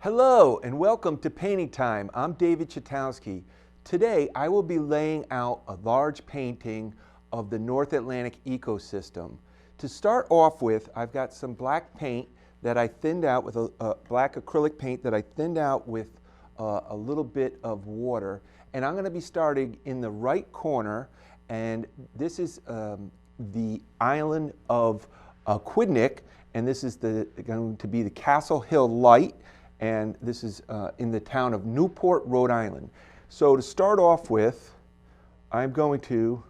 Hello and welcome to Painting Time. I'm David Chatowsky. Today I will be laying out a large painting of the North Atlantic ecosystem. To start off with, I've got some black paint that I thinned out with a black acrylic paint that I thinned out with a little bit of water. And I'm going to be starting in the right corner, and this is the island of Quidnick, and this is going to be the Castle Hill Light. And this is in the town of Newport, Rhode Island. So to start off with, I'm going to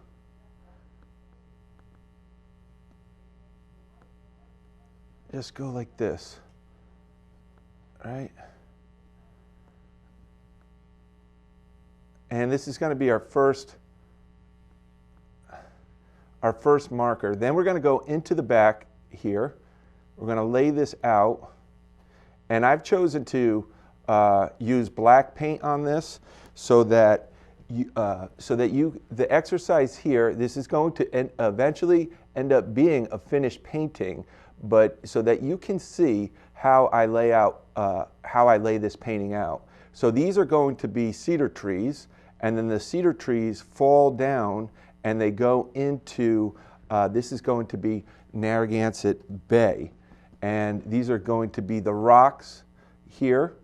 just go like this, right? And this is going to be our first marker. Then we're going to go into the back here. We're going to lay this out. And I've chosen to use black paint on this so that the exercise here, this is going to eventually end up being a finished painting, but so that you can see how I lay this painting out. So these are going to be cedar trees, and then the cedar trees fall down and they go into, this is going to be Narragansett Bay. And these are going to be the rocks here.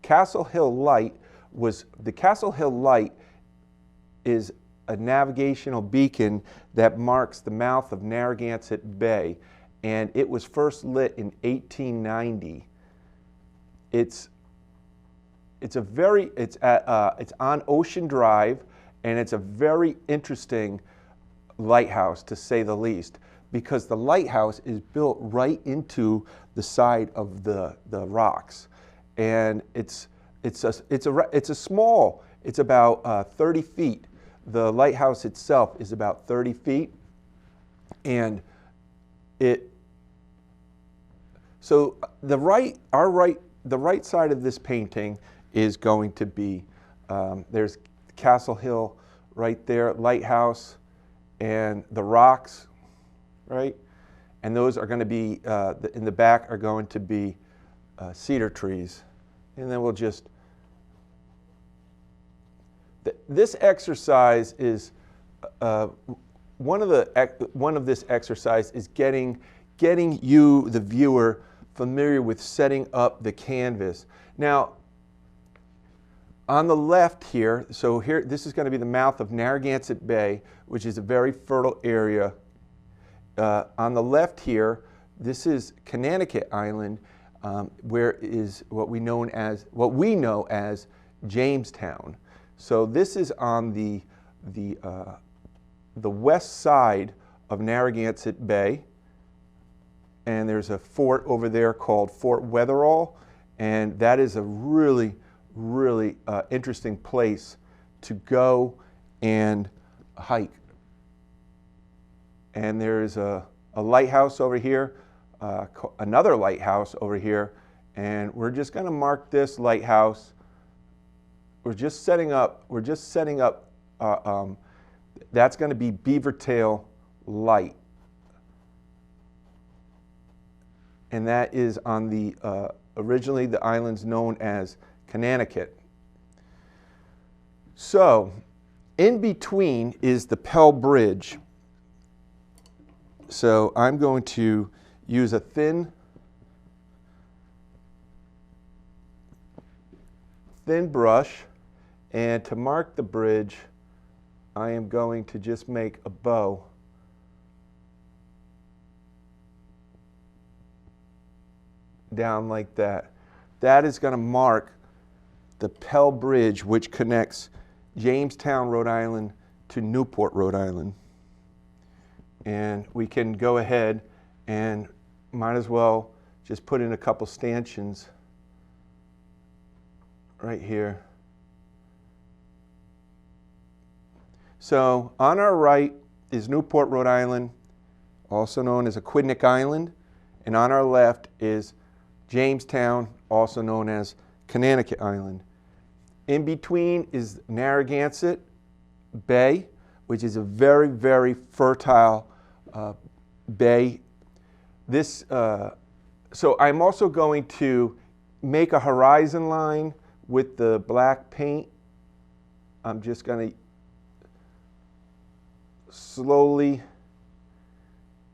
Castle Hill Light is a navigational beacon that marks the mouth of Narragansett Bay, and it was first lit in 1890. It's on Ocean Drive. And it's a very interesting lighthouse, to say the least, because the lighthouse is built right into the side of the rocks, and it's about 30 feet. The lighthouse itself is about 30 feet, and so the right side of this painting is going to be there's Castle Hill right there, lighthouse, and the rocks, right? And those are going to be, in the back are going to be cedar trees. And then we'll just, this exercise is, one of this exercise is getting you, the viewer, familiar with setting up the canvas. Now, on the left here, so here, this is going to be the mouth of Narragansett Bay, which is a very fertile area. On the left here, this is Connecticut Island, where is what we know as Jamestown. So this is on the west side of Narragansett Bay, and there's a fort over there called Fort Wetherall, and that is a really interesting place to go and hike. And there's a lighthouse over here, another lighthouse over here, and we're just going to mark this lighthouse. We're just setting up, that's going to be Beavertail Light. And that is on the, originally the island's known as Connecticut. So, in between is the Pell Bridge. So I'm going to use a thin brush, and to mark the bridge, I am going to just make a bow. Down like that. That is going to mark the Pell Bridge, which connects Jamestown, Rhode Island to Newport, Rhode Island. And we can go ahead and might as well just put in a couple stanchions right here. So on our right is Newport, Rhode Island, also known as Quidnick Island, and on our left is Jamestown, also known as Connecticut Island. In between is Narragansett Bay, which is a very fertile bay. This, so I'm also going to make a horizon line with the black paint. I'm just going to slowly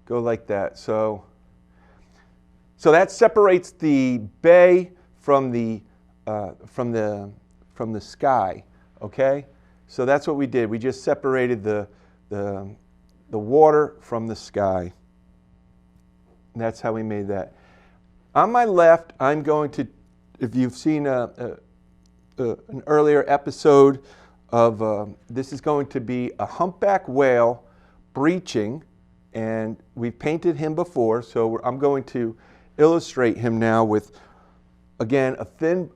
go like that. So that separates the bay from the sky. Okay, so that's what we did. We just separated the water from the sky. And that's how we made that. On my left, I'm going to, if you've seen an earlier episode of, this is going to be a humpback whale breaching, and we've painted him before, so I'm going to illustrate him now with, again, a thin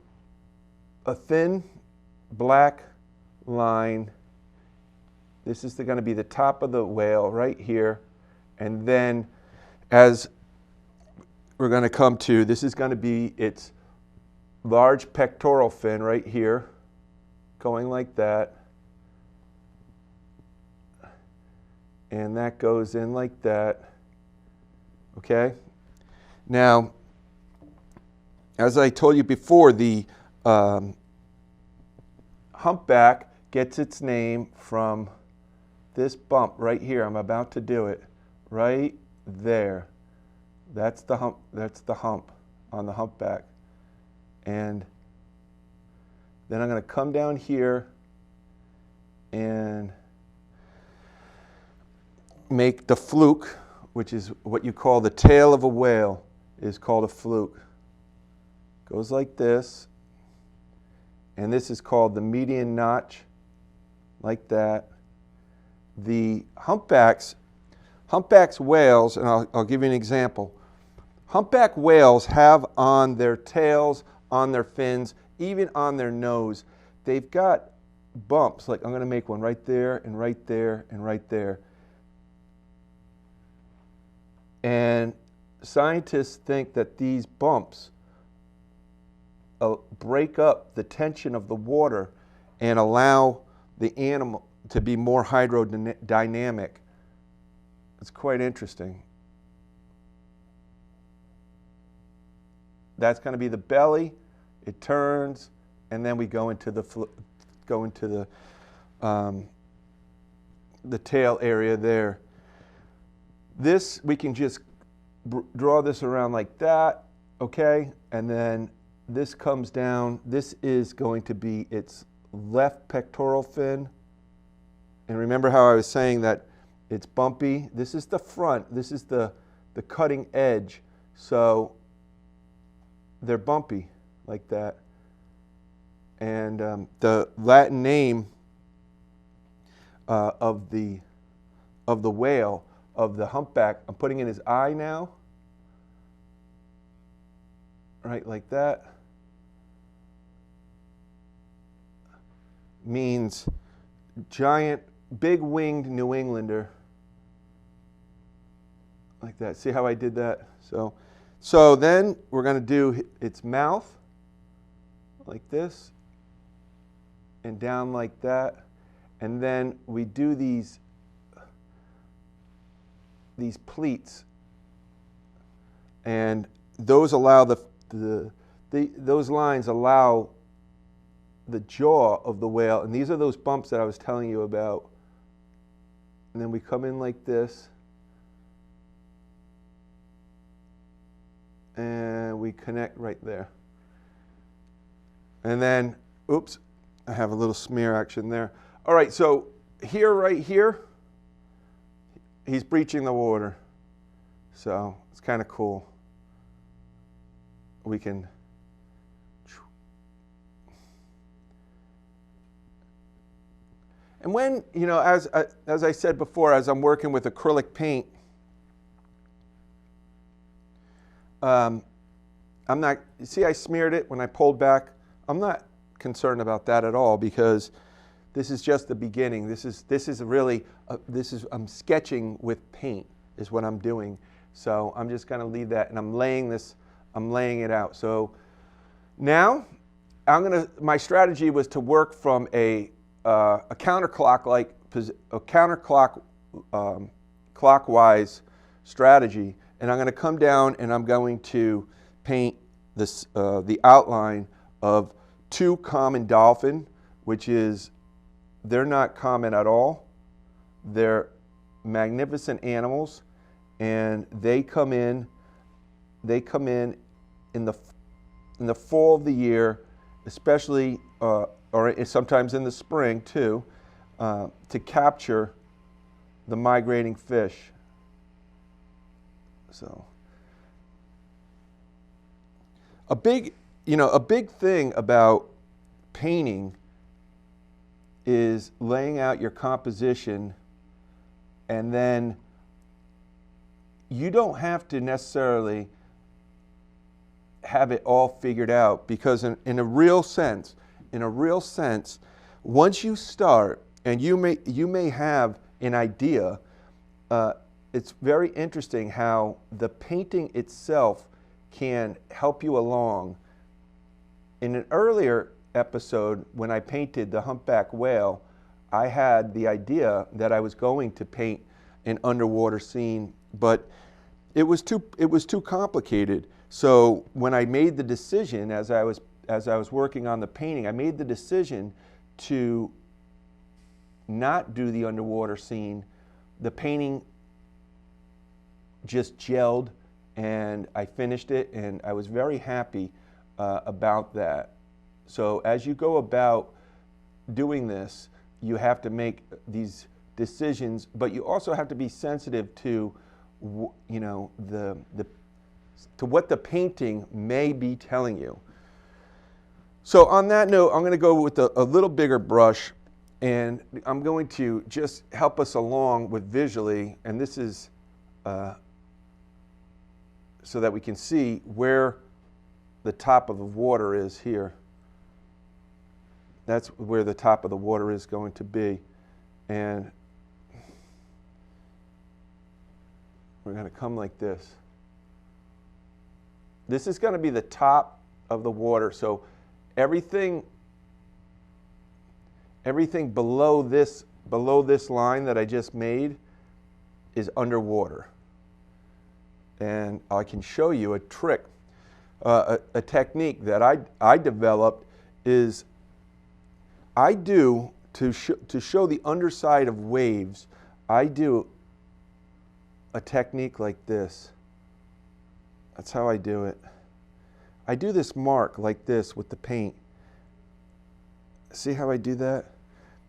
black line. This is going to be the top of the whale right here, and then as we're going to come to, this is going to be its large pectoral fin right here, going like that, and that goes in like that. Okay, now as I told you before, the humpback gets its name from this bump right here. I'm about to do it right there. That's the hump. That's the hump on the humpback. And then I'm going to come down here and make the fluke, which is what you call the tail of a whale, is called a fluke. Goes like this. And this is called the median notch, like that. The humpbacks whales, and I'll give you an example. Humpback whales have on their tails, on their fins, even on their nose, they've got bumps. Like I'm going to make one right there and right there and right there. And scientists think that these bumps break up the tension of the water and allow the animal to be more hydrodynamic. It's quite interesting. That's going to be the belly. It turns, and then we go into the tail area there. This, we can just draw this around like that, okay? And then this comes down. This is going to be its left pectoral fin. And remember how I was saying that it's bumpy? This is the front. This is the cutting edge. So they're bumpy like that. And the Latin name of the whale, of the humpback, I'm putting in his eye now. Right, like that. Means giant, big-winged New Englander. Like that. See how I did that? So then we're going to do its mouth, like this, and down like that. And then we do these pleats, and those allow those lines allow the jaw of the whale, and these are those bumps that I was telling you about. And then we come in like this, and we connect right there. And then, oops, I have a little smear action there. All right, so here, right here, he's breaching the water. So it's kind of cool. We can, and when, you know, as I said before, as I'm working with acrylic paint, I'm not, you see I smeared it when I pulled back. I'm not concerned about that at all, because this is just the beginning. This is really, I'm sketching with paint is what I'm doing. So I'm just going to leave that, and I'm laying it out. So now my strategy was to work from a clockwise strategy. And I'm going to come down and I'm going to paint this, the outline of two common dolphin, which is, they're not common at all. They're magnificent animals, and they come in in the fall of the year, especially, or sometimes in the spring too, to capture the migrating fish. So a big thing about painting is laying out your composition, and then you don't have to necessarily have it all figured out, because in a real sense, once you start and you may have an idea, it's very interesting how the painting itself can help you along. In an earlier episode, when I painted the humpback whale, I had the idea that I was going to paint an underwater scene, but it was too complicated. So when I made the decision, as I was working on the painting, I made the decision to not do the underwater scene. The painting just gelled, and I finished it, and I was very happy about that. So as you go about doing this, you have to make these decisions, but you also have to be sensitive to, to what the painting may be telling you. So on that note, I'm going to go with a little bigger brush, and I'm going to just help us along with visually, and this is so that we can see where the top of the water is here. That's where the top of the water is going to be. And we're going to come like this. This is going to be the top of the water. So everything below this line that I just made is underwater. And I can show you a trick, a technique that I developed is I do, to show the underside of waves, I do a technique like this. That's how I do it. I do this mark like this with the paint. See how I do that?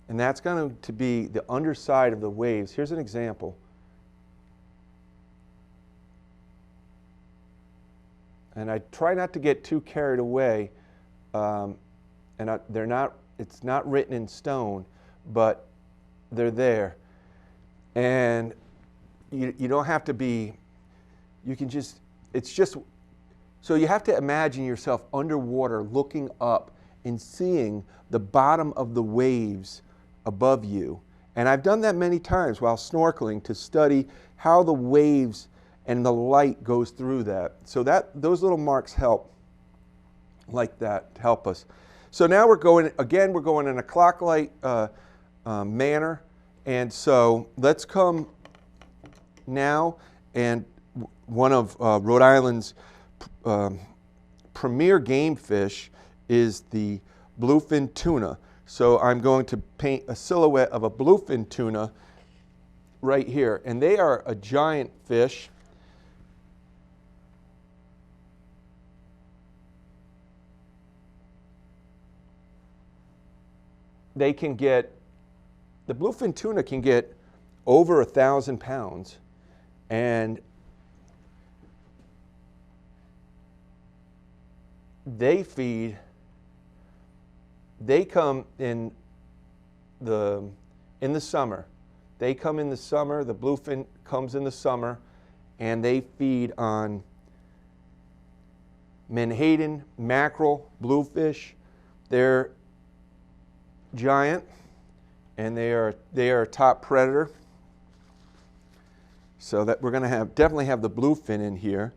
And that's going to be the underside of the waves. Here's an example. And I try not to get too carried away. It's not written in stone, but they're there. And you don't have to be, so you have to imagine yourself underwater looking up and seeing the bottom of the waves above you. And I've done that many times while snorkeling to study how the waves and the light goes through that. So those little marks help like that, to help us. So now we're going in a clock-light manner. And so let's come now, and one of Rhode Island's premier game fish is the bluefin tuna. So I'm going to paint a silhouette of a bluefin tuna right here. And they are a giant fish. The bluefin tuna can get over 1,000 pounds, and they come in the summer. They come in the summer, the bluefin comes in the summer, and they feed on menhaden, mackerel, bluefish. They're giant, and they are a top predator. So that we're going to definitely have the bluefin in here.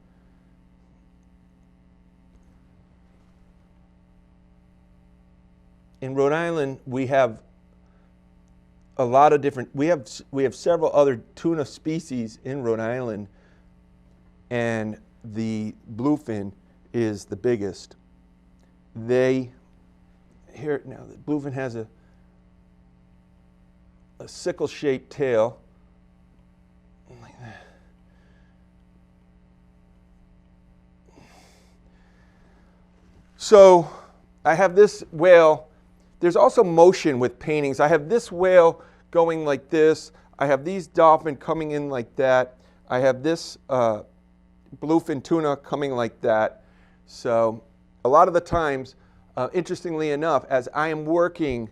In Rhode Island, we have a lot of different. We have several other tuna species in Rhode Island, and the bluefin is the biggest. Here now, the bluefin has a sickle-shaped tail, like that. So I have this whale. There's also motion with paintings. I have this whale going like this. I have these dolphin coming in like that. I have this bluefin tuna coming like that. So a lot of the times, interestingly enough, as I am working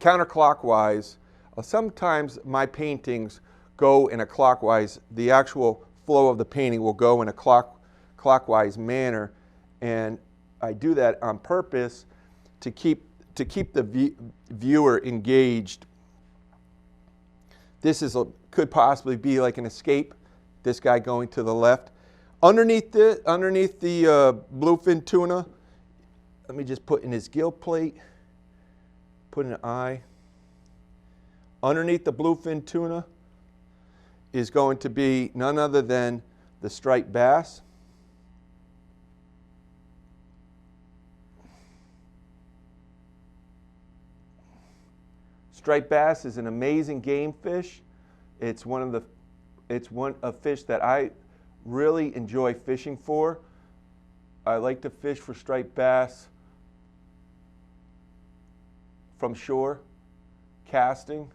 counterclockwise, sometimes my paintings go in a clockwise. The actual flow of the painting will go in a clockwise manner, and I do that on purpose to keep the viewer engaged. This could possibly be like an escape. This guy going to the left. Underneath the bluefin tuna, let me just put in his gill plate. Put an eye. Underneath the bluefin tuna is going to be none other than the striped bass. Striped bass is an amazing game fish. It's one of fish that I really enjoy fishing for. I like to fish for striped bass from shore, casting.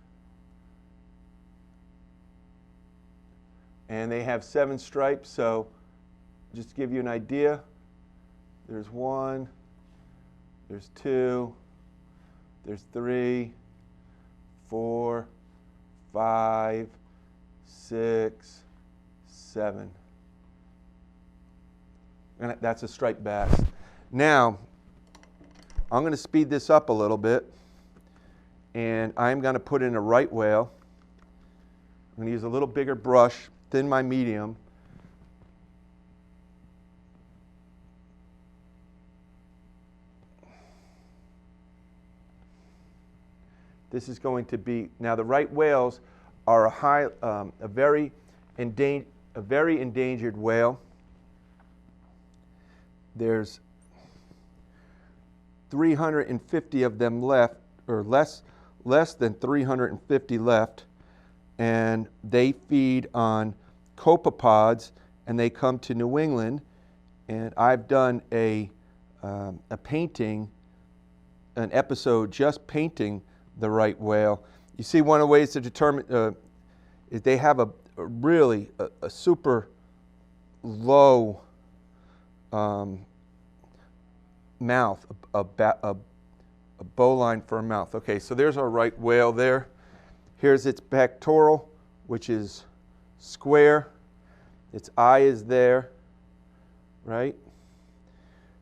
And they have 7 stripes, so just to give you an idea, there's 1, there's 2, there's 3, 4, 5, 6, 7. And that's a striped bass. Now, I'm going to speed this up a little bit, and I'm going to put in a right whale. I'm going to use a little bigger brush, thin my medium. This is going to be, now the right whales are a very endangered whale. There's 350 of them left, or less than 350 left, and they feed on copepods, and they come to New England, and I've done a painting, an episode just painting the right whale. You see, one of the ways to determine is they have a really super low mouth, a bowline for a mouth. Okay, so there's our right whale there. Here's its pectoral, which is square. Its eye is there, right?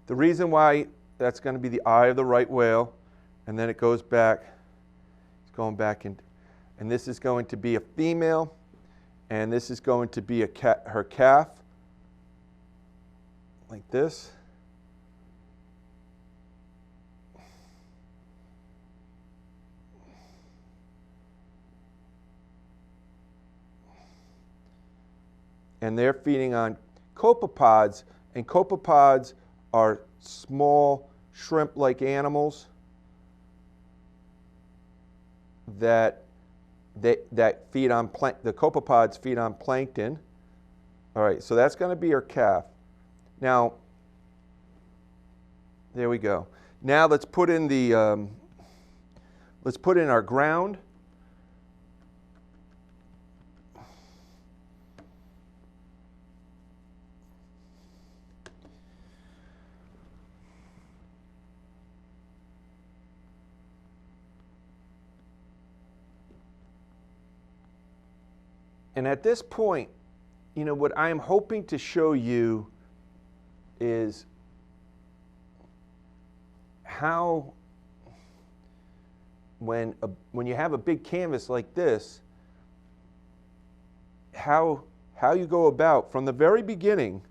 The reason why that's going to be the eye of the right whale, and then it goes back, it's going back in, and this is going to be a female, and this is going to be her calf, like this. And they're feeding on copepods, and copepods are small shrimp-like animals that feed on the copepods feed on plankton. All right, so that's going to be our calf. Now, there we go. Now let's put in our ground. And at this point, you know, what I am hoping to show you is how, when you have a big canvas like this, how you go about, from the very beginning,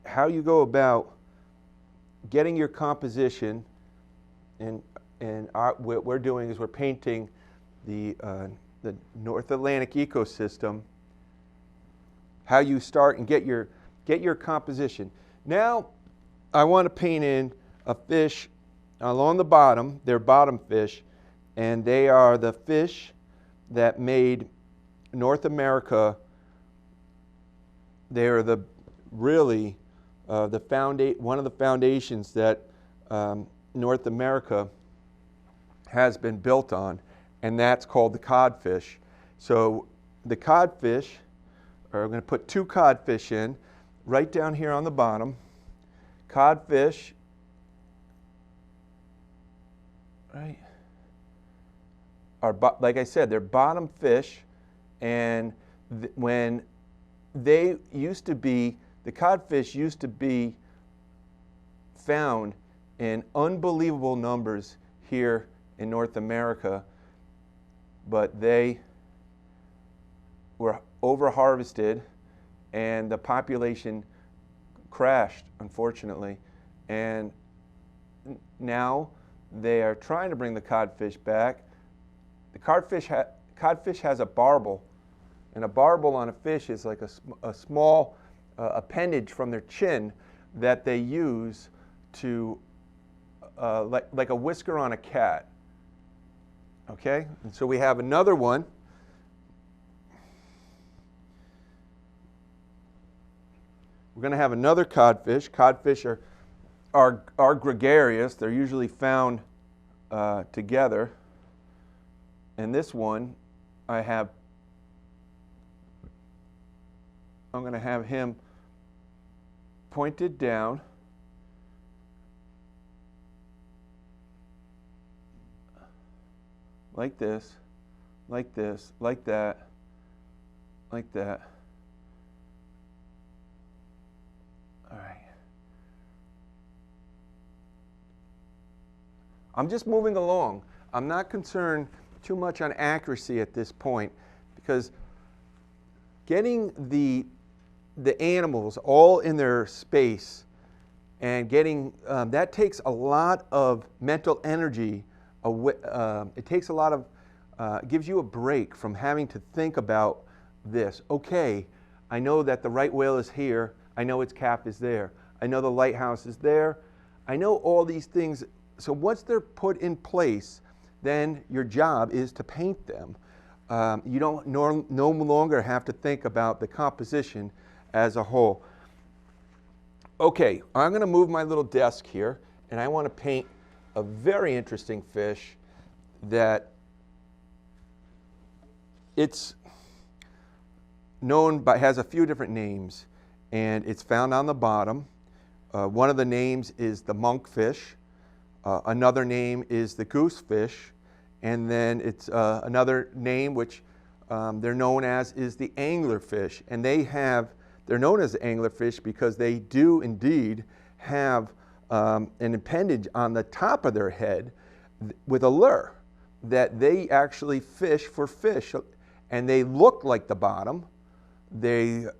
how you go about getting your composition, and what we're doing is we're painting the the North Atlantic ecosystem, how you start and get your composition. Now I want to paint in a fish along the bottom. They're bottom fish, and they are the fish that made North America. They are really one of the foundations that North America has been built on, and that's called the codfish. So the codfish, or I'm going to put 2 codfish in right down here on the bottom. Codfish, right, are, like I said, they're bottom fish, and when they used to be, the codfish used to be found in unbelievable numbers here in North America, but they were over-harvested and the population crashed, unfortunately. And now they are trying to bring the codfish back. The codfish has a barbel, and a barbel on a fish is like a small appendage from their chin that they use to, like a whisker on a cat. Okay, and so we have another one. We're going to have another codfish. Codfish are gregarious. They're usually found together. And this one, I'm going to have him pointed down. Like this, like this, like that, like that. All right. I'm just moving along. I'm not concerned too much on accuracy at this point, because getting the animals all in their space and getting that takes a lot of mental energy. It takes a lot of, gives you a break from having to think about this. Okay, I know that the right whale is here. I know its cap is there. I know the lighthouse is there. I know all these things. So once they're put in place, then your job is to paint them. You don't no longer have to think about the composition as a whole. Okay, I'm going to move my little desk here, and I want to paint a very interesting fish that it's known by, has a few different names, and it's found on the bottom. One of the names is the monkfish. Another name is the goosefish, and then it's another name which they're known as is the anglerfish. And they're known as the anglerfish because they do indeed have an appendage on the top of their head with a lure that they actually fish for fish, and they look like the bottom. They're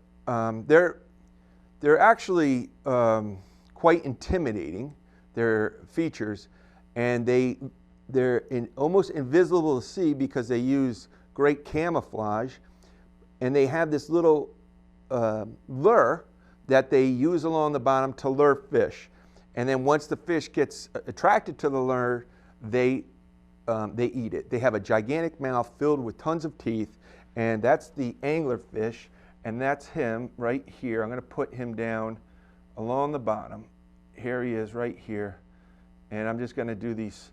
actually quite intimidating, their features, and they're almost invisible to see because they use great camouflage, and they have this little lure that they use along the bottom to lure fish. And then once the fish gets attracted to the lure, they eat it. They have a gigantic mouth filled with tons of teeth, and that's the anglerfish, and that's him right here. I'm going to put him down along the bottom. Here he is right here, and I'm just going to do these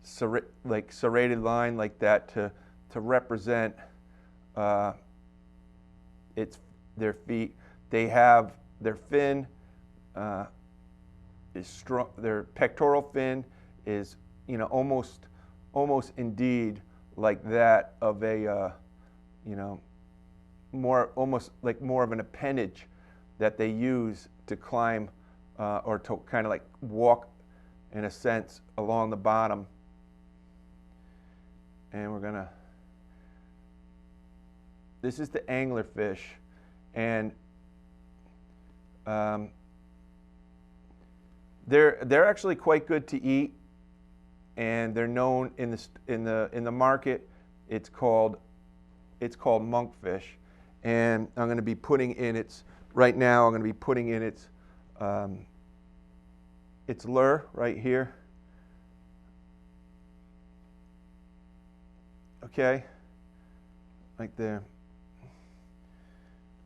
serrated line like that to represent their feet. They have their fin is strong. Their pectoral fin is, almost indeed like that of a, almost like more of an appendage that they use to climb or to kind of like walk, in a sense, along the bottom. And we're gonna. This is the anglerfish, and they're actually quite good to eat, and they're known in the market It's called monkfish, and I'm going to be putting in its, right now I'm going to be putting in its lure right here. Okay, like there.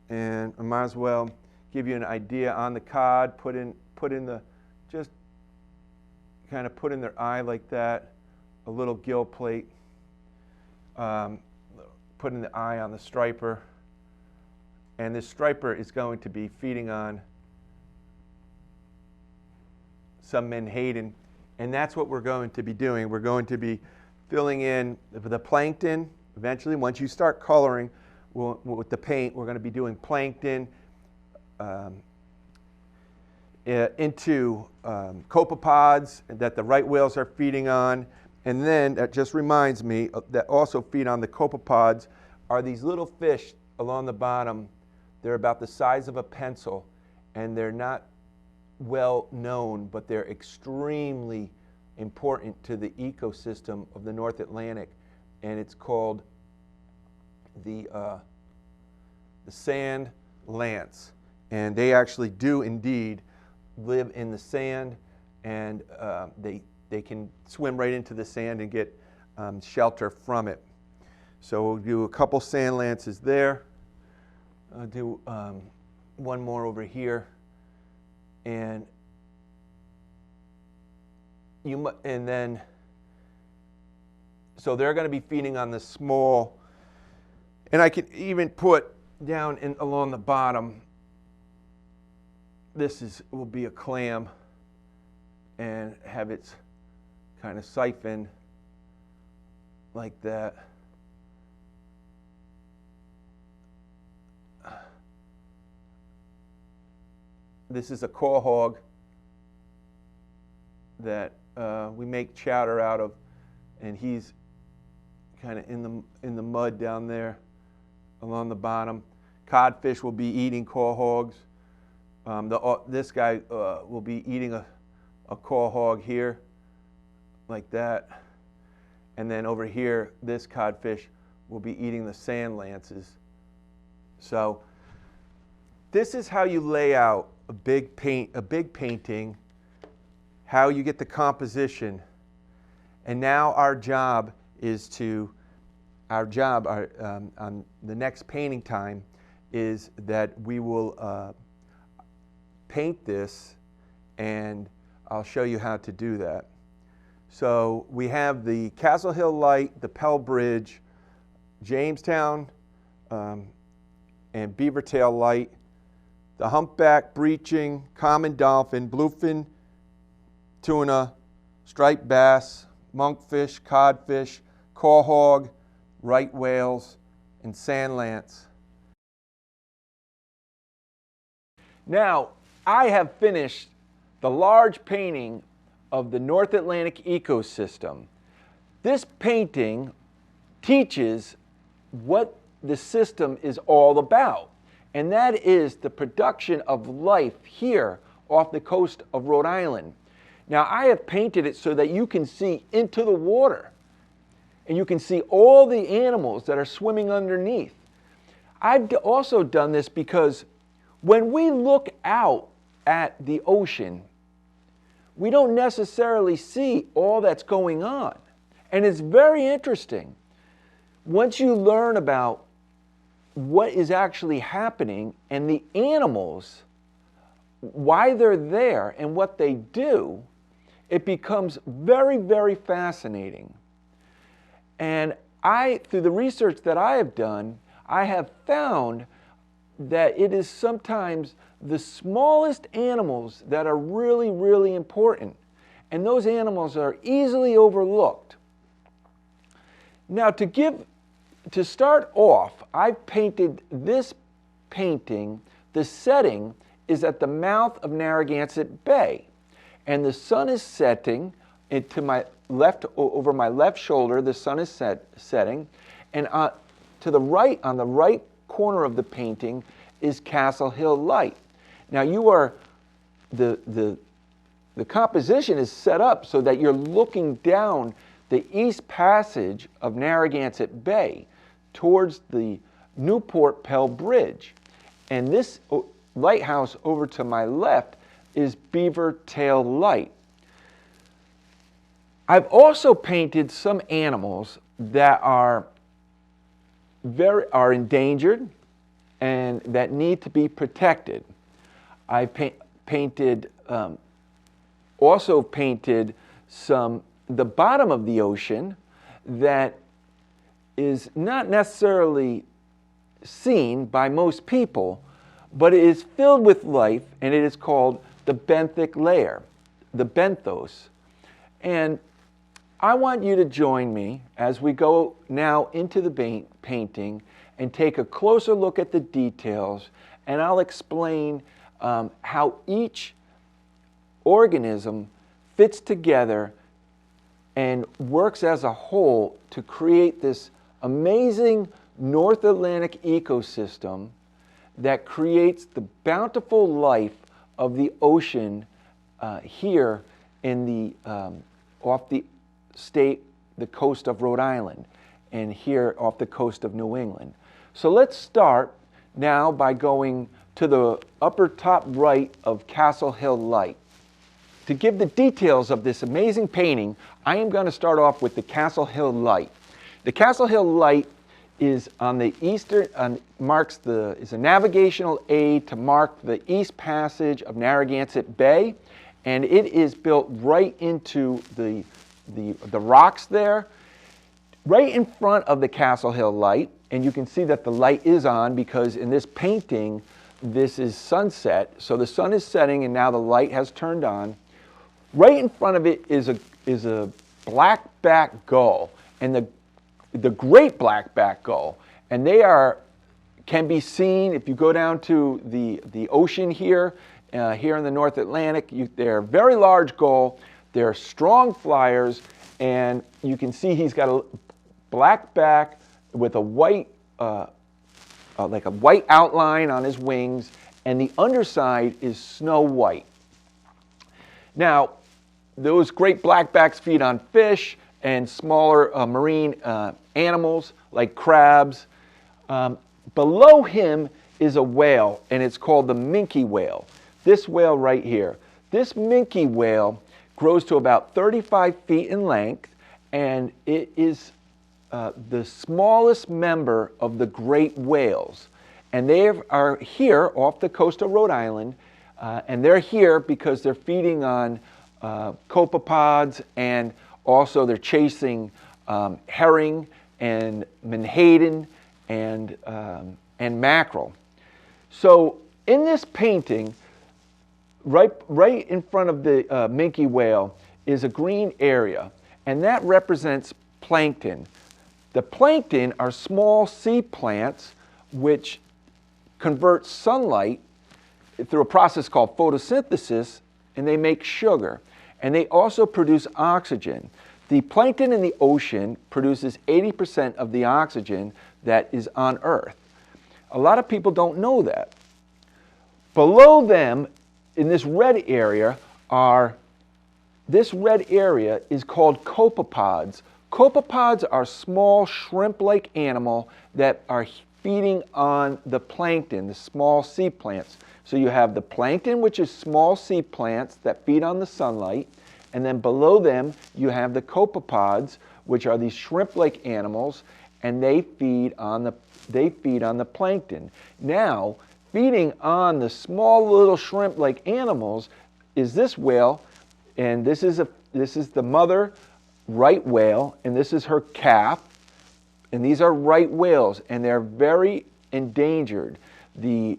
And I might as well give you an idea on the cod. Put in the, just kind of put in their eye like that, a little gill plate. Putting the eye on the striper, and this striper is going to be feeding on some menhaden, and that's what we're going to be doing. We're going to be filling in the plankton. Eventually, once you start coloring with the paint, we're going to be doing plankton into copepods that the right whales are feeding on. And then that just reminds me that also feed on the copepods are these little fish along the bottom. They're about the size of a pencil, and they're not well known, but they're extremely important to the ecosystem of the North Atlantic, and it's called the sand lance. And they actually do indeed live in the sand, and they can swim right into the sand and get shelter from it. So we'll do a couple sand lances there. I'll do one more over here, and then so they're going to be feeding on the small, and I can even put down along the bottom. This will be a clam, and have its kind of siphon like that. This is a quahog that we make chowder out of, and he's kind of in the mud down there along the bottom. Codfish will be eating quahogs. This guy will be eating a quahog here, like that. And then over here, this codfish will be eating the sand lances. So this is how you lay out a big painting, how you get the composition. And now our job on the next painting time is that we will paint this, and I'll show you how to do that. So we have the Castle Hill Light, the Pell Bridge, Jamestown, and Beavertail Light, the Humpback, Breaching, Common Dolphin, Bluefin, Tuna, Striped Bass, Monkfish, Codfish, Quahog, Right Whales, and Sand Lance. Now, I have finished the large painting of the North Atlantic ecosystem. This painting teaches what the system is all about, and that is the production of life here off the coast of Rhode Island. Now, I have painted it so that you can see into the water, and you can see all the animals that are swimming underneath. I've also done this because when we look out at the ocean, we don't necessarily see all that's going on. And it's very interesting. Once you learn about what is actually happening and the animals, why they're there and what they do, it becomes very, very fascinating. And through the research that I have done, I have found that it is sometimes the smallest animals that are really, really important. And those animals are easily overlooked. Now, to start off, I've painted this painting. The setting is at the mouth of Narragansett Bay. And the sun is setting into my left, over my left shoulder, the sun is setting. And to the right, on the right corner of the painting, is Castle Hill Light. Now the composition is set up so that you're looking down the East Passage of Narragansett Bay towards the Newport Pell Bridge. And this lighthouse over to my left is Beaver Tail Light. I've also painted some animals that are endangered and that need to be protected. I also painted the bottom of the ocean that is not necessarily seen by most people, but it is filled with life, and it is called the benthic layer, the benthos. And I want you to join me as we go now into the painting and take a closer look at the details, and I'll explain how each organism fits together and works as a whole to create this amazing North Atlantic ecosystem that creates the bountiful life of the ocean here in off the coast of Rhode Island, and here off the coast of New England. So let's start now by going to the upper top right of Castle Hill Light. To give the details of this amazing painting, I am going to start off with the Castle Hill Light. The Castle Hill Light is on the eastern, is a navigational aid to mark the East Passage of Narragansett Bay, and it is built right into the rocks there, right in front of the Castle Hill Light. And you can see that the light is on because in this painting, this is sunset, so the sun is setting and now the light has turned on. Right in front of it is a blackback gull, and the great blackback gull, and they can be seen if you go down to the ocean here in the North Atlantic. They're a very large gull. They're strong flyers, and you can see he's got a black back with a white, like a white outline on his wings, and the underside is snow white. Now, those great blackbacks feed on fish and smaller marine animals like crabs. Below him is a whale, and it's called the minke whale. This whale right here. This minke whale grows to about 35 feet in length, and it is the smallest member of the great whales. And they are here off the coast of Rhode Island, and they're here because they're feeding on copepods, and also they're chasing herring and menhaden and mackerel. So in this painting, right in front of the minke whale is a green area, and that represents plankton. The plankton are small sea plants which convert sunlight through a process called photosynthesis, and they make sugar. And they also produce oxygen. The plankton in the ocean produces 80% of the oxygen that is on Earth. A lot of people don't know that. Below them, in this red area, is called copepods. Copepods are small shrimp-like animal that are feeding on the plankton, the small sea plants. So you have the plankton, which is small sea plants that feed on the sunlight, and then below them you have the copepods, which are these shrimp-like animals, and they feed on the plankton. Now, feeding on the small little shrimp-like animals is this whale, and this is the mother right whale, and this is her calf, and these are right whales, and they're very endangered. The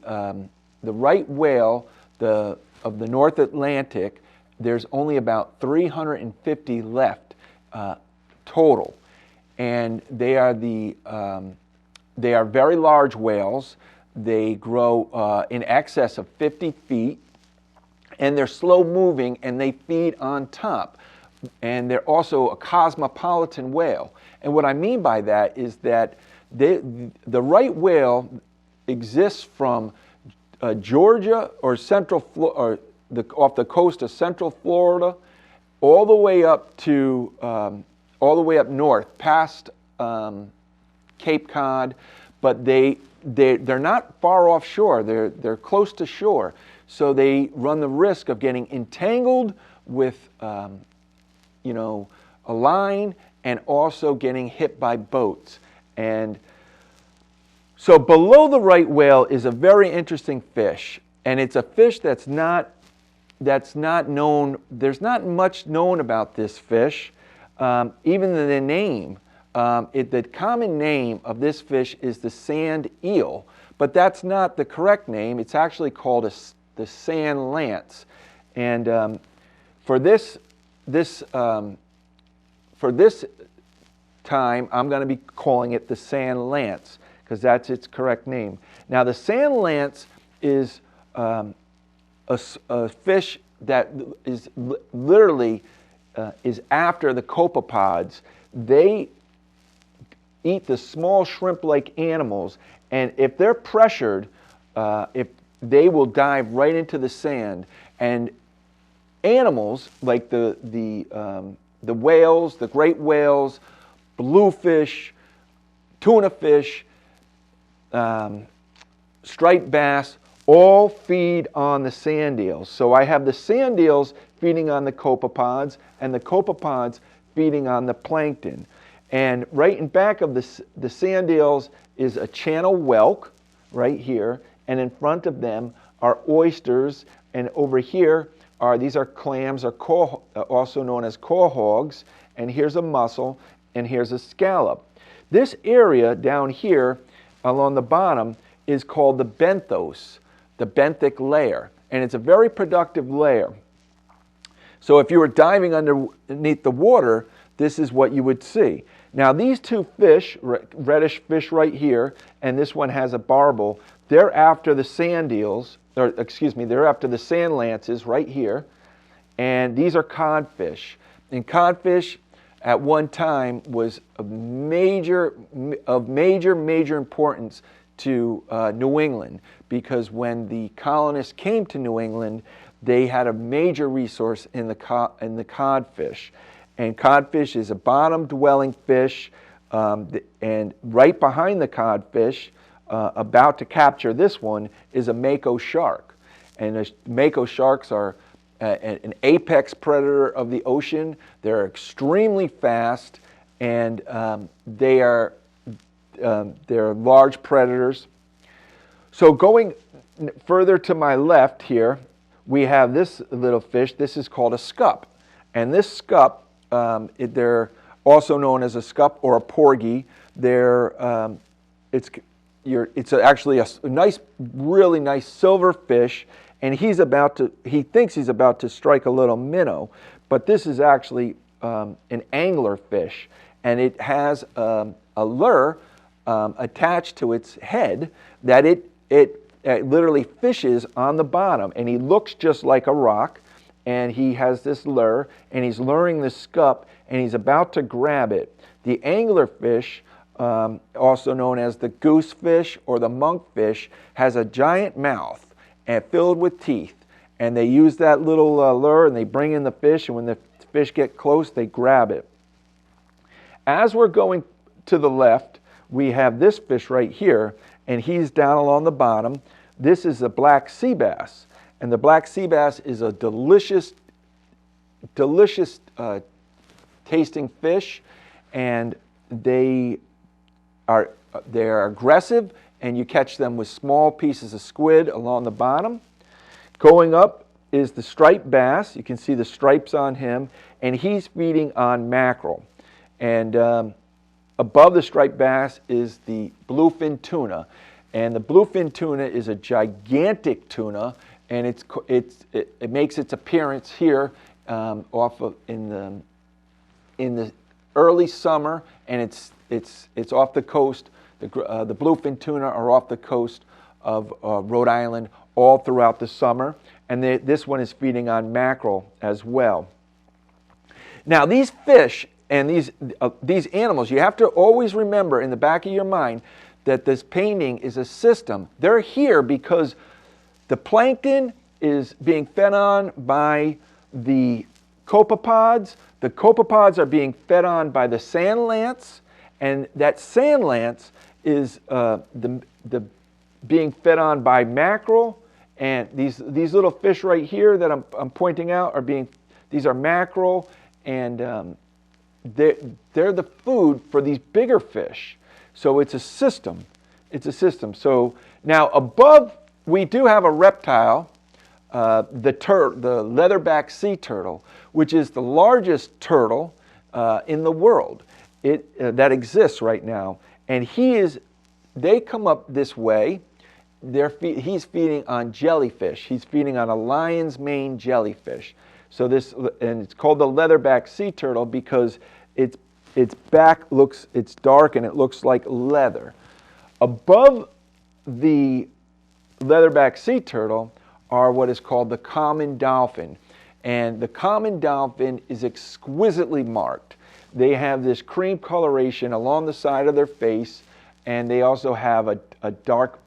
right whale of the North Atlantic, there's only about 350 left total, and they are very large whales. They grow in excess of 50 feet, and they're slow moving, and they feed on top. And they're also a cosmopolitan whale. And what I mean by that is that the right whale exists from Georgia or off the coast of central Florida, all the way up to all the way up north, past Cape Cod, but they're not far offshore. They're close to shore, so they run the risk of getting entangled with you know, a line, and also getting hit by boats. And so below the right whale is a very interesting fish, and it's a fish that's not known. There's not much known about this fish, even the name. The common name of this fish is the sand eel, but that's not the correct name. It's actually called the sand lance. And for this time, I'm going to be calling it the sand lance, because that's its correct name. Now, the sand lance is a fish that is literally is after the copepods. They eat the small shrimp-like animals, and if they're pressured, if they will dive right into the sand. And animals like the whales, the great whales, bluefish, tuna fish, striped bass, all feed on the sand eels. So I have the sand eels feeding on the copepods, and the copepods feeding on the plankton. And right in back of the sand eels is a channel whelk right here, and in front of them are oysters, and over here these are clams, or also known as quahogs, and here's a mussel, and here's a scallop. This area down here along the bottom is called the benthos, the benthic layer, and it's a very productive layer. So if you were diving underneath the water, this is what you would see. Now these two fish, reddish fish right here, and this one has a barbel, they're after the sand eels, or excuse me, they're after the sand lances right here, and these are codfish. And codfish at one time was of major importance to New England, because when the colonists came to New England, they had a major resource in the codfish. And codfish is a bottom-dwelling fish, and right behind the codfish, about to capture this one, is a mako shark. And the mako sharks are an apex predator of the ocean. They're extremely fast, and they're large predators. So going further to my left here, we have this little fish. This is called a scup. And this scup, they're also known as a scup or a porgy. It's actually a nice, really nice silver fish, and he thinks he's about to strike a little minnow, but this is actually an angler fish, and it has a lure attached to its head that it literally fishes on the bottom, and he looks just like a rock, and he has this lure, and he's luring the scup, and he's about to grab it. The angler fish, also known as the goosefish or the monkfish, has a giant mouth and filled with teeth, and they use that little lure, and they bring in the fish, and when the fish get close, they grab it. As we're going to the left, we have this fish right here, and he's down along the bottom. This is the black sea bass, and the black sea bass is a delicious tasting fish, and they're aggressive, and you catch them with small pieces of squid along the bottom. Going up is the striped bass. You can see the stripes on him, and he's feeding on mackerel. And above the striped bass is the bluefin tuna, and the bluefin tuna is a gigantic tuna, and it makes its appearance here in the early summer, and it's off the coast. The bluefin tuna are off the coast of Rhode Island all throughout the summer, and this one is feeding on mackerel as well. Now these fish and these animals, you have to always remember in the back of your mind that this painting is a system. They're here because the plankton is being fed on by the copepods. The copepods are being fed on by the sand lance, and that sand lance is being fed on by mackerel. And these little fish right here that I'm pointing out these are mackerel, and they're the food for these bigger fish. So it's a system. It's a system. So now above, we do have a reptile, the leatherback sea turtle, which is the largest turtle in the world that exists right now. And they come up this way. He's feeding on jellyfish. He's feeding on a lion's mane jellyfish. So and it's called the leatherback sea turtle because its back it's dark and it looks like leather. Above the leatherback sea turtle are what is called the common dolphin. And the common dolphin is exquisitely marked. They have this cream coloration along the side of their face, and they also have a dark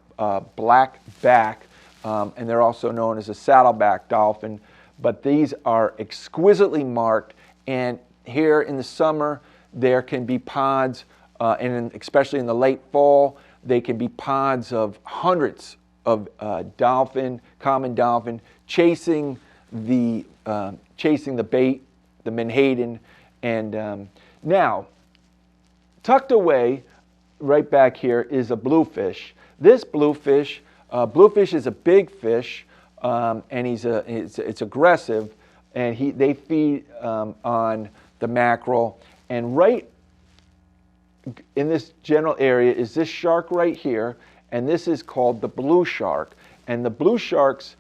black back, and they're also known as a saddleback dolphin. But these are exquisitely marked, and here in the summer there can be pods, and especially in the late fall, they can be pods of hundreds of common dolphin, chasing the bait, the menhaden. And now, tucked away right back here is a bluefish. This bluefish is a big fish, and it's aggressive, and they feed on the mackerel. And right in this general area is this shark right here, and this is called the blue shark. And the blue sharks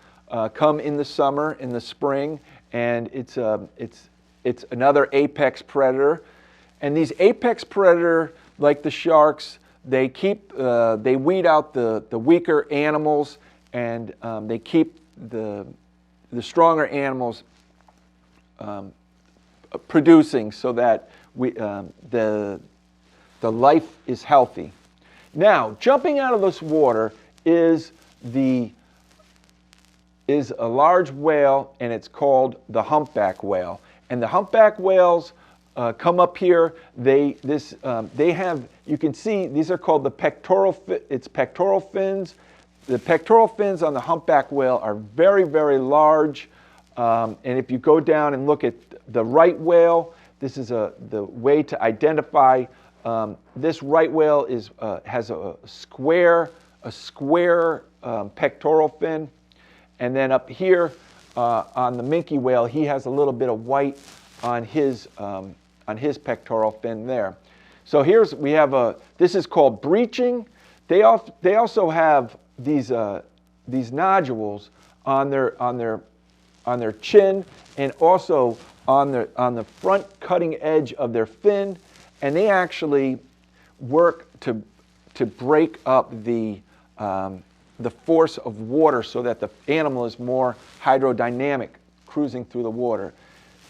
come in the summer, in the spring, and it's another apex predator. And these apex predator, like the sharks, they weed out the weaker animals, and they keep the stronger animals producing, so that the life is healthy. Now, jumping out of this water is a large whale, and it's called the humpback whale. And the humpback whales come up here. They have, you can see, these are called the pectoral fins. The pectoral fins on the humpback whale are very, very large. And if you go down and look at the right whale, this is the way to identify. This right whale has a square pectoral fin, and then up here on the minke whale, he has a little bit of white on his pectoral fin there. So this is called breaching. They also have these nodules on their chin, and also on the front cutting edge of their fin, and they actually work to break up the force of water so that the animal is more hydrodynamic cruising through the water.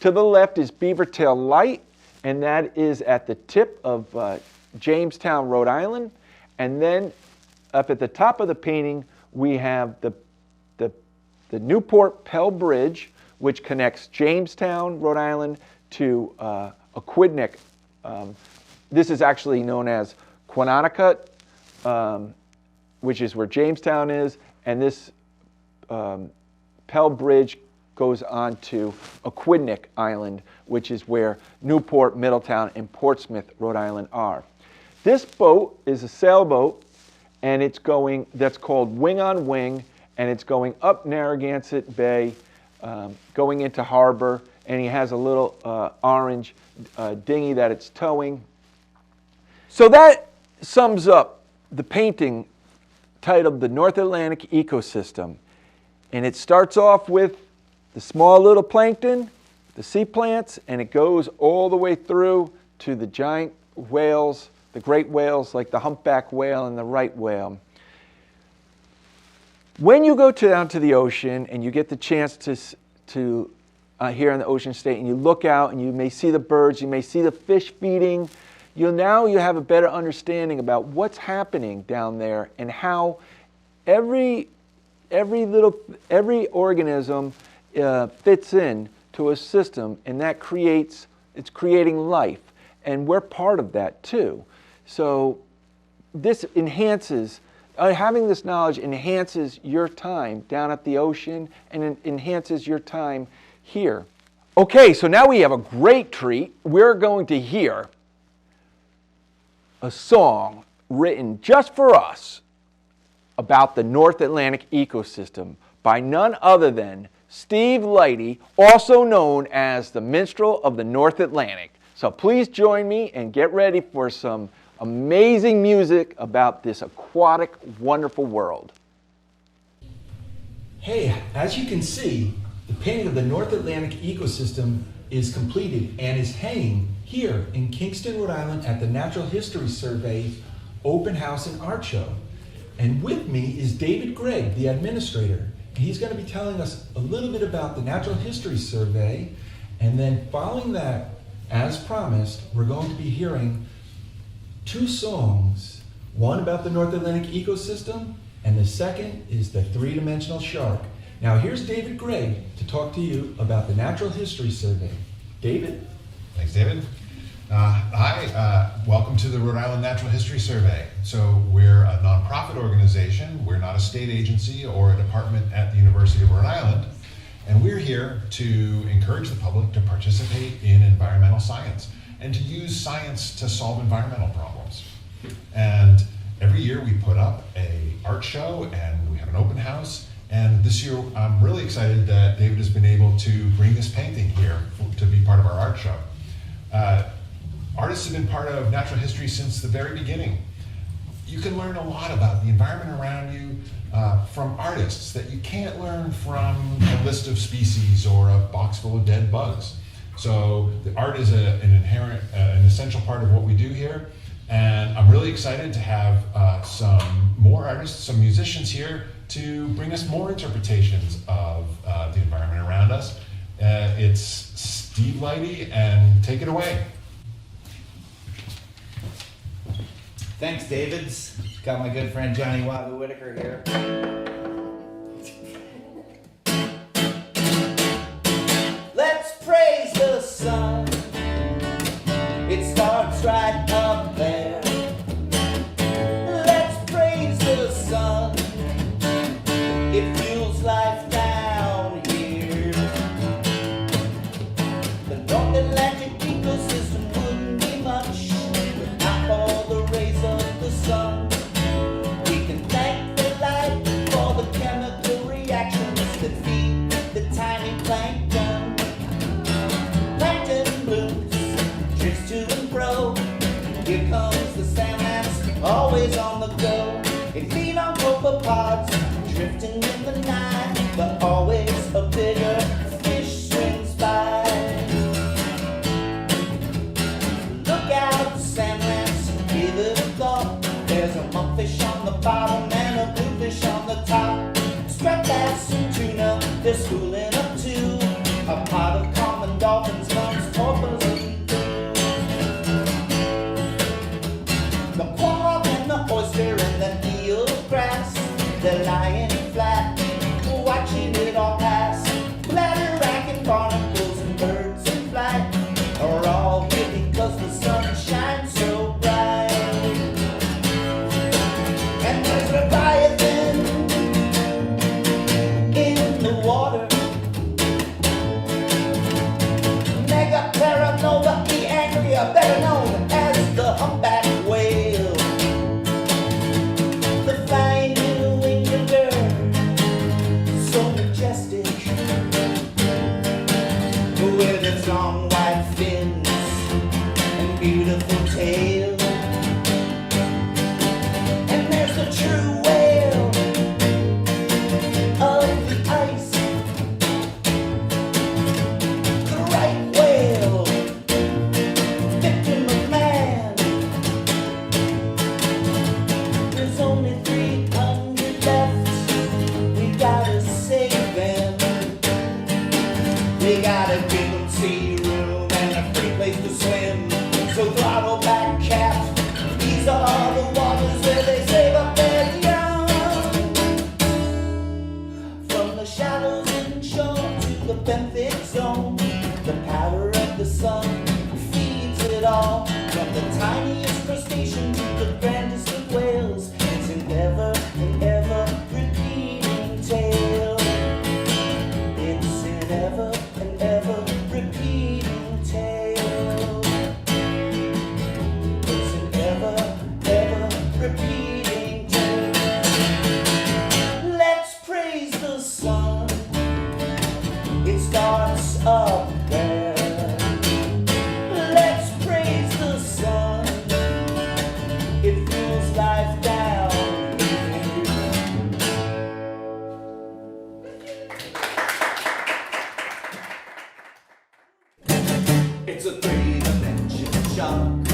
To the left is beavertail light, and that is at the tip of Jamestown, Rhode Island. And then up at the top of the painting, we have the Newport Pell Bridge, which connects Jamestown, Rhode Island to Aquidneck. This is actually known as Quanonicut, which is where Jamestown is, and this Pell Bridge goes on to Aquidneck Island, which is where Newport, Middletown, and Portsmouth, Rhode Island are. This boat is a sailboat, and that's called Wing on Wing, and it's going up Narragansett Bay, going into harbor, and he has a little orange dinghy that it's towing. So that sums up the painting titled The North Atlantic Ecosystem. And it starts off with the small little plankton, the sea plants, and it goes all the way through to the giant whales, the great whales like the humpback whale and the right whale. When you go down to the ocean and you get the chance to here in the Ocean State, and you look out and you may see the birds, you may see the fish feeding, you have a better understanding about what's happening down there and how every organism fits in to a system, and that it's creating life. And we're part of that too. So this enhances, having this knowledge enhances your time down at the ocean, and it enhances your time here. Okay, so now we have a great treat. We're going to hear a song written just for us about the North Atlantic ecosystem by none other than Steve Lighty, also known as the Minstrel of the North Atlantic. So please join me and get ready for some amazing music about this aquatic, wonderful world. Hey, as you can see, the painting of the North Atlantic ecosystem is completed and is hanging here in Kingston, Rhode Island at the Natural History Survey Open House and Art Show. And with me is David Gregg, the administrator. And he's going to be telling us a little bit about the Natural History Survey. And then following that, as promised, we're going to be hearing 2 songs. One about the North Atlantic ecosystem, and the second is the 3-dimensional shark. Now here's David Gregg to talk to you about the Natural History Survey. David? Thanks, David. Hi, welcome to the Rhode Island Natural History Survey. So we're a nonprofit organization. We're not a state agency or a department at the University of Rhode Island. And we're here to encourage the public to participate in environmental science and to use science to solve environmental problems. And every year we put up an art show and we have an open house. And this year I'm really excited that David has been able to bring this painting here to be part of our art show. Artists have been part of natural history since the very beginning. You can learn a lot about the environment around you from artists that you can't learn from a list of species or a box full of dead bugs. So the art is an inherent, an essential part of what we do here. And I'm really excited to have some more artists, some musicians here to bring us more interpretations of the environment around us. It's Steve Lighty, and take it away. Thanks, David. Got my good friend John Wahoo Witaker here. Let's praise the sun. It starts right up there. Let's praise the sun. It fuels life down here. The North Atlantic ecosystem wouldn't be much without all the rays of the sun. We can thank the light for the chemical reactions that feed the tiny plankton. Plankton blooms, drifts to and fro. Here comes the salmon, always on the go. They feed on copepods, drifting in the night, but always a bigger fish swims by. Look out, the salmon, give it a thought. There's a monkfish on the bottom and a bluefish on the top. Striped bass and tuna, they're schooling up too. A pot of common dolphins comes torpidly through. The quark and the oyster and the eel grass, they're lying flat, watching it all pass. Bladderwrack and barnacles and birds in flight are all here because the sun shines so bright. And there's Leviathan in the water. Megaparanova, the angria, better known as the humpback whale. The flying New Englander, so majestic, with its long white fins and beautiful tail. And there's the true whale of the ice, the right whale, victim of man. There's only 300 left, we gotta save them. We gotta give them sea room and a free place tale. It's an ever repeating tale. Let's praise the sun. It starts up there. Let's praise the sun. It fuels life down here. It's a three-dimensional shark.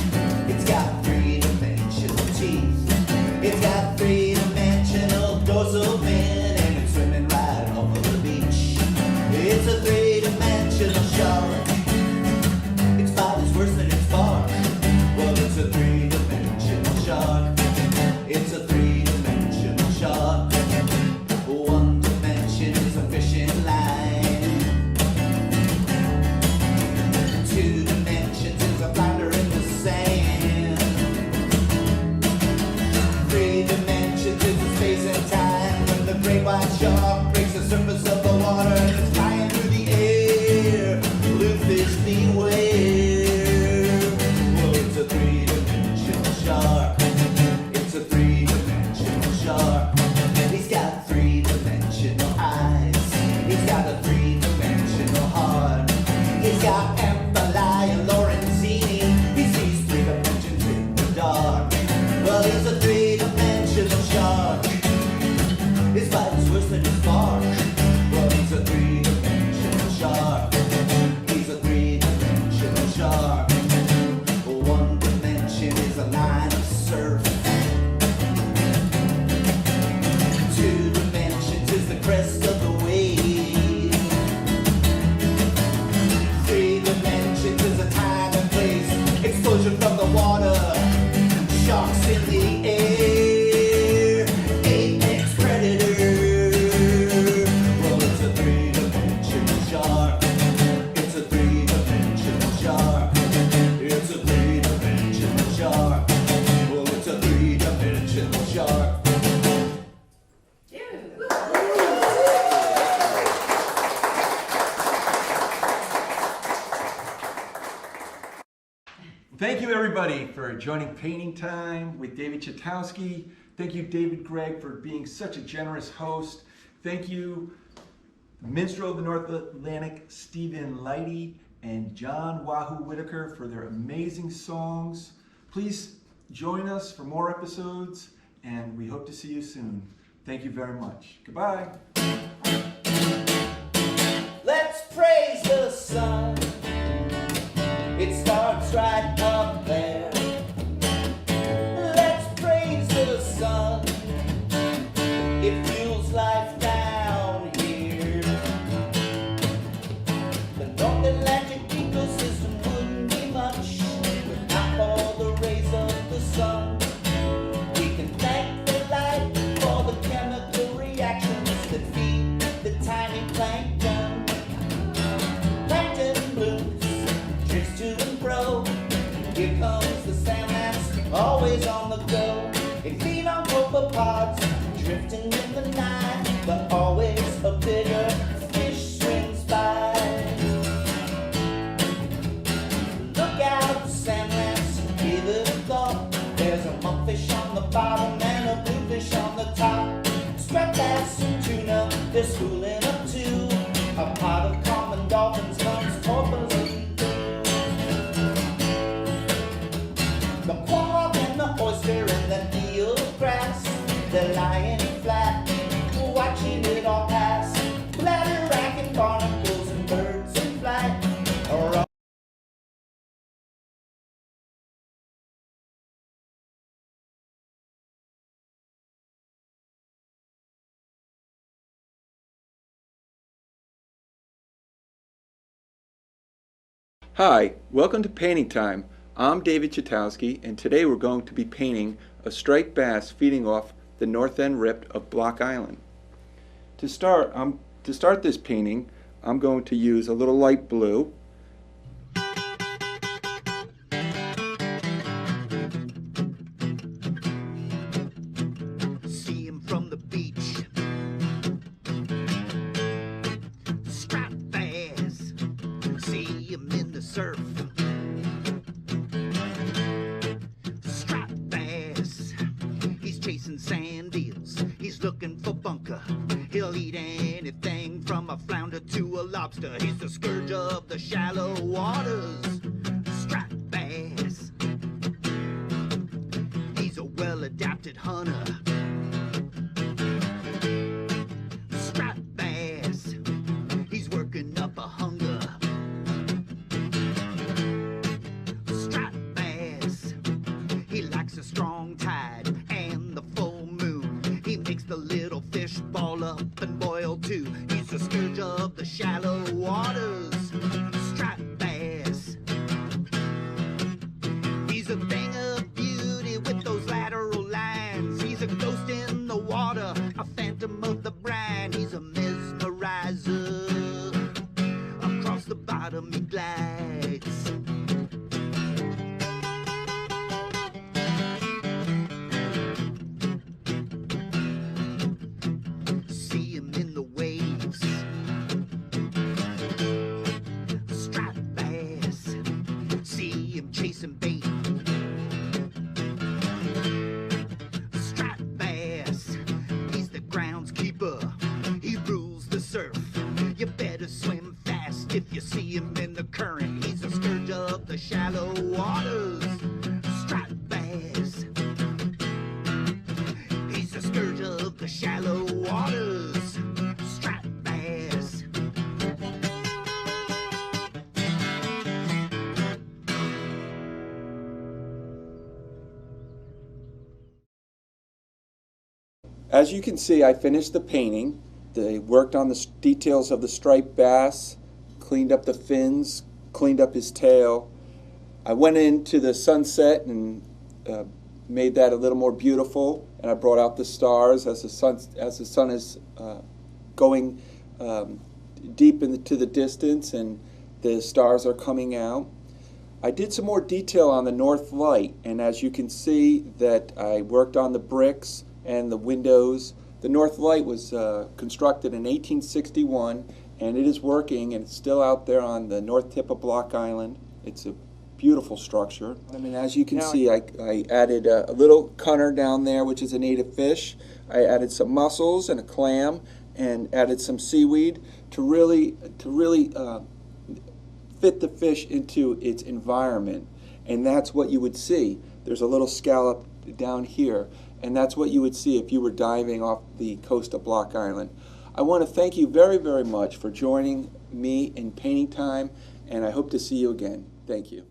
It's got three-dimensional teeth. It's got three-dimensional dorsal fin, and it's swimming right over the beach. It's a three-dimensional shark. Its bite is worse than its bark. Well, it's a three-dimensional shark. It's a three-dimensional shark. One dimension is a fishing line. Two dimensions is a flounder in the sand. Three dimensions is a space and time. When the great white shark breaks the surface of the water and it's flying through the air, bluefish beware. Well, it's a three-dimensional shark. It's a three-dimensional shark. He's got three-dimensional eyes. He's got a three-dimensional heart. He's got Amphili and Lorenzini. He sees three dimensions in the dark. Well, he's a three-dimensional shark. His bite is worse than his bark. Well, he's a three-dimensional shark. He's a three-dimensional shark. One dimension is a line of surf. Two dimensions is the crest of the wave. Three dimensions is a time and place. Explosion from the water. Sharks in the air. Apex predator. Well, it's a three-dimensional shark. It's a three-dimensional shark. It's a three-dimensional shark. Well, it's a three-dimensional shark. Thank you, everybody, for joining Painting Time with David Chatowsky. Thank you, David Gregg, for being such a generous host. Thank you, Minstrel of the North Atlantic, Steve Lighty, and John Wahoo Witaker for their amazing songs. Please join us for more episodes, and we hope to see you soon. Thank you very much. Goodbye. Let's praise the sun. It starts right up there. Let's praise the sun. It fuels life down here. The North Atlantic ecosystem wouldn't be much without all the rays of the sun. We can thank the light for the chemical reactions that feed the tiny plankton. Plankton blooms, drifts to and fro. Here comes the salmon, always on the go. They feed on copepods, drifting in the night, but always a bigger fish swims by. Look out, salmon, give it a thought. There's a monkfish on the bottom and a bluefish on the top. Striped bass and tuna, they're schooling up too. A pot of common dolphins comes torpidly through. The quark and the oyster and the eel grass, they're lying flat, watching it all pass. Bladderwrack and barnacles and birds in flight are all Hi, welcome to Painting Time. I'm David Chatowsky, and today we're going to be painting a striped bass feeding off the north end rip of Block Island. To start this painting, I'm going to use a little light blue. see him from the beach. Striped bass, see him in the surf. Striped bass, he's chasing sand eels. He's looking for bunker. He'll eat anything from a flounder to a lobster. He's the scourge of the shallow waters. Striped bass, he's a well-adapted hunter. Striped bass, he's working up a hunger. Striped bass, he likes a strong tide and the full moon. He makes the little fish ball up and boil too. He's the scourge of the shallow waters. Striped bass, he's a thing of beauty with those lateral lines. He's a ghost in the water, a phantom of the brine. He's a mesmerizer. Across the bottom he glides. See him in the waves. Striped bass, see him chasing bait. Striped bass, he's the groundskeeper. He rules the surf. You better swim fast if you see him in the current. He's the scourge of the shallow waters. Striped bass, he's the scourge of the shallow waters. Striped bass. As you can see, I finished the painting. They worked on the details of the striped bass, cleaned up the fins, cleaned up his tail. I went into the sunset and made that a little more beautiful, and I brought out the stars as the sun is going deep into the distance and the stars are coming out. I did some more detail on the north light, and as you can see that I worked on the bricks and the windows. The north light was constructed in 1861, and it is working, and it's still out there on the north tip of Block Island. It's a beautiful structure. I mean, as you can see, I added a little cunner down there, which is a native fish. I added some mussels and a clam, and added some seaweed to really fit the fish into its environment. And that's what you would see. There's a little scallop down here, and that's what you would see if you were diving off the coast of Block Island. I want to thank you very, very much for joining me in Painting Time, and I hope to see you again. Thank you.